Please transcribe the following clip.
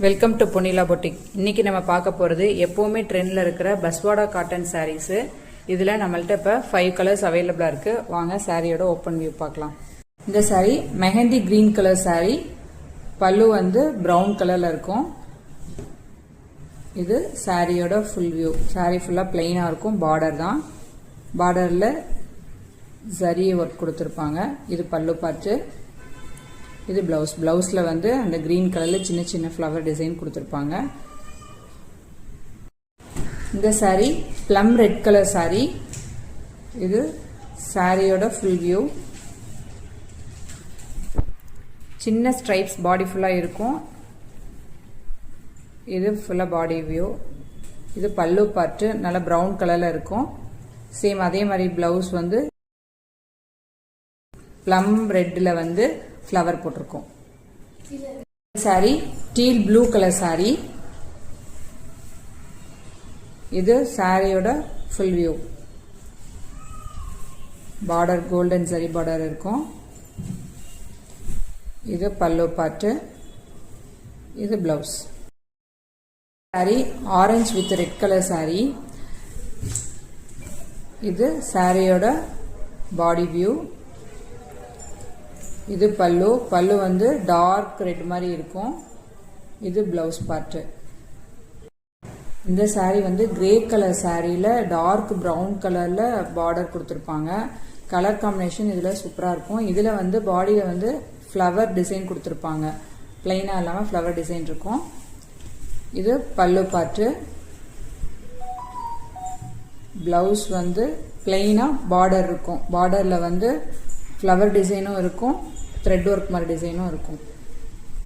Welcome to Ponnila boutique. இன்னைக்கு நம்ம பார்க்க போகிறது எப்போவுமே ட்ரெண்டில் இருக்கிற பஸ்வாடா காட்டன் சாரீஸு. இதில் நம்மள்ட்ட இப்போ 5 கலர்ஸ் அவைலபிளாக இருக்குது. வாங்க சாரியோட ஓப்பன் வியூ பார்க்கலாம். இந்த சாரீ மெஹந்தி கிரீன் கலர் சாரீ. பல்லு வந்து ப்ரௌன் கலரில் இருக்கும். இது சாரியோட ஃபுல் வியூ. சாரீ ஃபுல்லாக பிளெயினாக இருக்கும். பார்டர் தான். பார்டரில் ஜரி ஒர்க் கொடுத்துருப்பாங்க. இது பல்லு பார்த்து. இது பிளவுஸ். பிளவுஸ்ல வந்து அந்த கிரீன் கலர்ல சின்ன சின்ன ஃப்ளவர் டிசைன் கொடுத்துருப்பாங்க. இந்த sari plum red colour sari. இது சாரியோட ஃபுல் வியூ. சின்ன ஸ்ட்ரைப்ஸ் பாடி ஃபுல்லா இருக்கும். இது ஃபுல்லா பாடி வியூ. இது பல்லு பார்ட் நல்ல பிரவுன் கலர்ல இருக்கும். சேம் அதே மாதிரி பிளவுஸ் வந்து பிளம் ரெட்ல வந்து ஃப்ளவர் போட்டிருக்கோம். Sorry deal blue colour sorry. இது சாரியோட ஃபுல் வியூ. பார்டர் கோல்டன் சரி பார்டர் இருக்கும். இது பல்லு பார்ட். இது blouse. Sorry orange with red colour sorry. இது சாரியோட பாடி வியூ. இது பல்லு. பல்லு வந்து டார்க் ரெட் மாதிரி இருக்கும். இது பிளவுஸ் பார்ட். இந்த சாரீ வந்து கிரே கலர் சாரியில டார்க் பிரவுன் கலர்ல பார்டர் கொடுத்துருப்பாங்க. கலர் காம்பினேஷன் இதுல சூப்பரா இருக்கும். இதுல வந்து பாடியில வந்து ஃப்ளவர் டிசைன் கொடுத்துருப்பாங்க. பிளைனா இல்லாம ஃப்ளவர் டிசைன் இருக்கும். இது பல்லு பார்ட். பிளவுஸ் வந்து பிளைனா பார்டர் இருக்கும். பார்டர்ல வந்து ஃப்ளவர் டிசைனும் இருக்கும். த்ரெட் ஒர்க் மாதிரி டிசைனும் இருக்கும்.